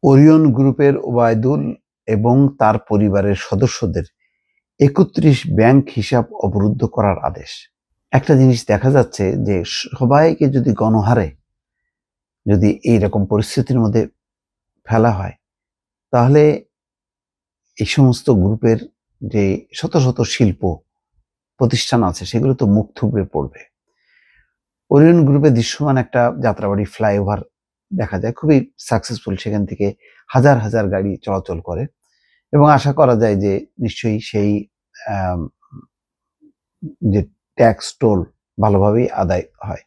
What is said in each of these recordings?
Orion গ্রুপের ওবায়দুল এবং তার পরিবারের সদস্যদের ৩১ ব্যাংক হিসাব অবরুদ্ধ করার আদেশ। একটা জিনিস দেখা যাচ্ছে যে সবাইকে যদি গণহারে যদি এইরকম পরিস্থিতির মধ্যে ফেলা হয়, তাহলে এই সমস্ত গ্রুপের যে শত শত শিল্প প্রতিষ্ঠান আছে সেগুলো তো মুখ থুবড়ে পড়বে। ওরিয়ন গ্রুপে দৃশ্যমান একটা যাত্রাবাড়ি ফ্লাইওভার দেখা যায়, খুবই সাকসেসফুল। সেখান থেকে হাজার হাজার গাড়ি চলাচল করে এবং আশা করা যায় যে নিশ্চয়ই সেই যে ট্যাক্স টোল ভালোভাবেই আদায় হয়।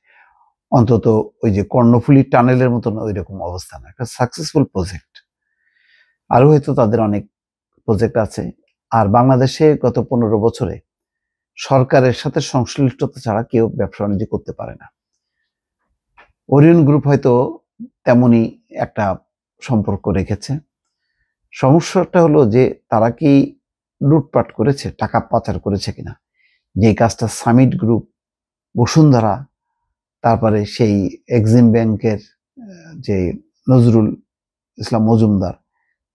অন্তত ওই যে কর্ণফুলী টানেলের মতন ওই রকম অবস্থা না, একটা সাকসেসফুল প্রজেক্ট। আরো হয়তো তাদের অনেক প্রজেক্ট আছে। আর বাংলাদেশে গত 15 বছরে সরকারের সাথে সংশ্লিষ্টতা ছাড়া কেউ ব্যবসা বাণিজ্য করতে পারে না। ওরিয়ন গ্রুপ হয়তো তেমনই একটা সম্পর্ক রেখেছে। সমস্যাটা হলো যে তারা কি লুটপাট করেছে, টাকা পাচার করেছে কিনা। যে কাজটা সামিট গ্রুপ, বসুন্ধরা, তারপরে সেই এক্সিম ব্যাংকের যে নজরুল ইসলাম মজুমদার,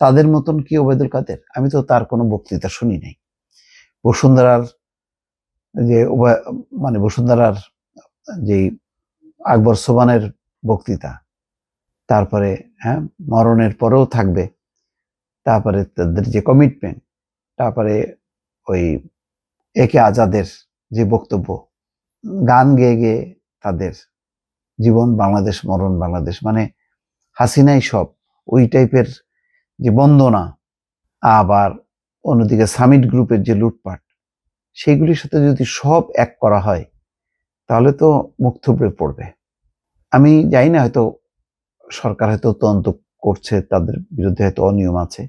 তাদের মতন কি ওবায়দুল কাদের? আমি তো তার কোনো বক্তৃতা শুনি নাই। বসুন্ধরার যে বসুন্ধরার যে আকবর সোবানের বক্তৃতা, তারপরে মরণের পরেও থাকবে, তারপরে তাদের যে কমিটমেন্ট, তারপরে ওই একে আজাদের যে বক্তব্য, গান গেয়ে গেয়ে তাদের জীবন বাংলাদেশ মরণ বাংলাদেশ, মানে হাসিনাই সব, ওই টাইপের যে বন্দনা। আবার অন্যদিকে সামিট গ্রুপের যে লুটপাট, সেইগুলির সাথে যদি সব এক করা হয় তাহলে তো মুখ থুবড়ে পড়বে। আমি জানি না, হয়তো সরকার হয়তো তদন্ত করছে, তাদের বিরুদ্ধে হয়তো অনিয়ম আছে,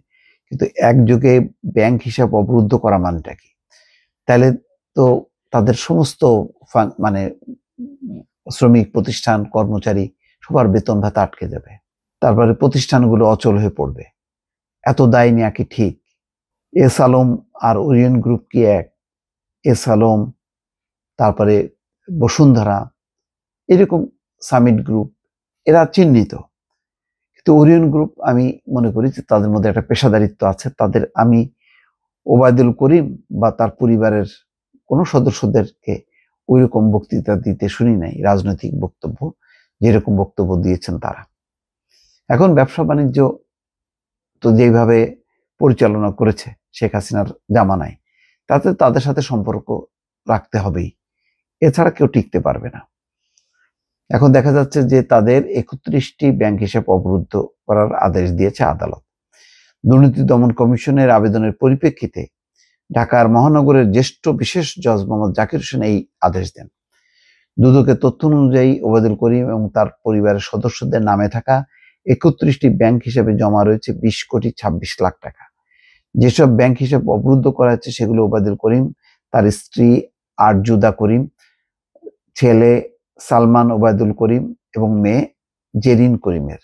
কিন্তু একযোগে ব্যাংক হিসাব অবরুদ্ধ করা মানেটা কি? তাহলে তো তাদের সমস্ত মানে শ্রমিক প্রতিষ্ঠান, কর্মচারী সবার বেতন ভাতা আটকে যাবে। তারপরে প্রতিষ্ঠানগুলো অচল হয়ে পড়বে। এত দায় নেওয়া কি ঠিক? এস আলম আর ওরিয়ন গ্রুপ কি এক? এস আলম, তারপরে বসুন্ধরা, এরকম সামিট গ্রুপ, এরা চিহ্নিত। কিন্তু ওরিয়ন গ্রুপ আমি মনে করি যে তাদের মধ্যে একটা পেশাদারিত্ব আছে। তাদের আমি ওবায়দুল করিম বা তার পরিবারের কোনো সদস্যদেরকে ওই রকম বক্তৃতা দিতে শুনি নাই, রাজনৈতিক বক্তব্য যেরকম বক্তব্য দিয়েছেন তারা। এখন ব্যবসা বাণিজ্য তো যেভাবে পরিচালনা করেছে শেখ হাসিনার জামানায়, তাতে তাদের সাথে সম্পর্ক রাখতে হবেই, এছাড়া কেউ টিকতে পারবে না। এখন দেখা যাচ্ছে যে তাদের ৩১টি ব্যাংক হিসাব অবরুদ্ধ করার আদেশ দিয়েছে আদালত। দুর্নীতি দমন কমিশনের আবেদনের পরিপ্রেক্ষিতে ঢাকার মহানগরের জ্যেষ্ঠ বিশেষ জজ মোহাম্মদ জাকির হোসেন এই আদেশ দেন। দুদকের তথ্য অনুযায়ী ওবায়দুল করিম এবং তার পরিবারের সদস্যদের নামে থাকা ৩১টি ব্যাংক হিসাবে জমা রয়েছে ২০,২৬,০০,০০০ টাকা। যেসব ব্যাংক হিসাব অবরুদ্ধ করা হচ্ছে সেগুলো ওবায়দুল করিম, তার স্ত্রী আরজুদা করিম, ছেলে সালমান ওবায়দুল করিম এবং মেয়ে জেরিন করিমের।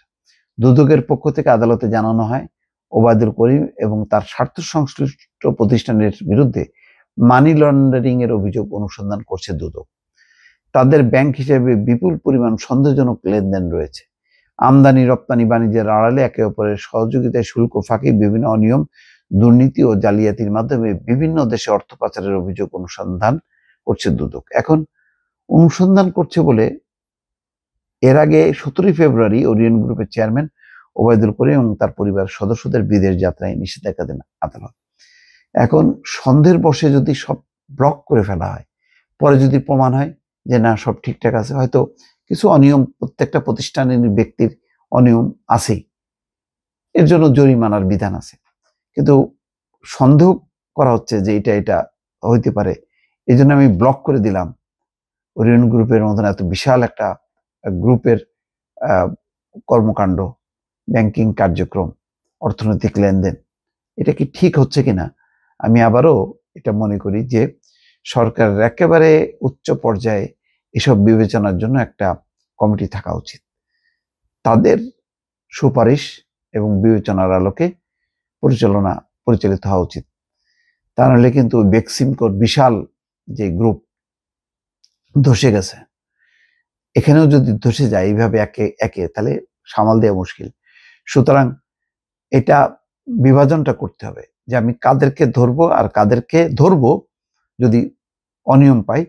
দুদকের পক্ষ থেকে আদালতে জানানো হয়, ওবায়দুল করিম এবং তার স্বার্থ সংশ্লিষ্ট প্রতিষ্ঠানের বিরুদ্ধে মানি লন্ডারিং এর অভিযোগ অনুসন্ধান করছে দুদক। তাদের ব্যাংক হিসেবে বিপুল পরিমাণ সন্দেহজনক লেনদেন রয়েছে। আমদানি রপ্তানি বাণিজ্যের আড়ালে একে অপরের সহযোগিতায় শুল্ক ফাঁকি, বিভিন্ন অনিয়ম, দুর্নীতি ও জালিয়াতির মাধ্যমে বিভিন্ন দেশে অর্থ পাচারের অভিযোগ অনুসন্ধান করছে দুদক। এখন অনুসন্ধান করছে বলে এর আগে 17 ফেব্রুয়ারি ওরিয়ন গ্রুপের চেয়ারম্যান ওবায়দুল করিম এবং তার পরিবারের সদস্যদের বিদেশ যাত্রায় নিষেধাজ্ঞা দেন আদালত। এখন সন্দেহের বশে যদি সব ব্লক করে ফেলা হয়, পরে যদি প্রমাণ হয় যে না সব ঠিকঠাক আছে, হয়তো কিছু অনিয়ম প্রত্যেকটা প্রতিষ্ঠানের ব্যক্তির অনিয়ম আছেই, এর জন্য জরিমানার বিধান আছে, কিন্তু সন্দেহ করা হচ্ছে যে এটা হইতে পারে, এই জন্য আমি ব্লক করে দিলাম। ওরিয়ন গ্রুপের মতন এত বিশাল একটা গ্রুপের কর্মকাণ্ড, ব্যাংকিং কার্যক্রম, অর্থনৈতিক লেনদেন, এটা কি ঠিক হচ্ছে কিনা? আমি আবারও এটা মনে করি যে সরকারের একেবারে উচ্চ পর্যায়ে এসব বিবেচনার জন্য একটা কমিটি থাকা উচিত। তাদের সুপারিশ এবং বিবেচনার আলোকে পরিচালিত হওয়া উচিত। তা নাহলে কিন্তু বেক্সিমকোর বিশাল যে গ্রুপ ধসে গেছে, এখানেও যদি ধসে যায় এইভাবে একে একে, তাহলে সামাল দেওয়া মুশকিল। সুতরাং এটা বিভাজনটা করতে হবে যে আমি কাদেরকে ধরবো আর কাদেরকে ধরবো যদি অনিয়ম পাই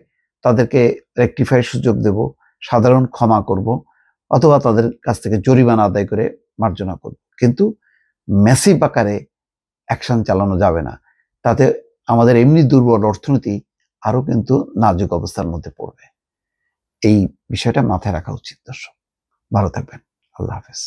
তাদেরকে রেকটিফাই সুযোগ দেব, সাধারণ ক্ষমা করব, অথবা তাদের কাছ থেকে জরিমানা আদায় করে মার্জনা করব। কিন্তু ম্যাসিভ আকারে অ্যাকশন চালানো যাবে না, তাতে আমাদের এমনি দুর্বল অর্থনীতি আরো কিন্তু নাজুক অবস্থার মধ্যে পড়বে। এই বিষয়টা মাথায় রাখা উচিত। দর্শক ভালো থাকবেন, আল্লাহ হাফেজ।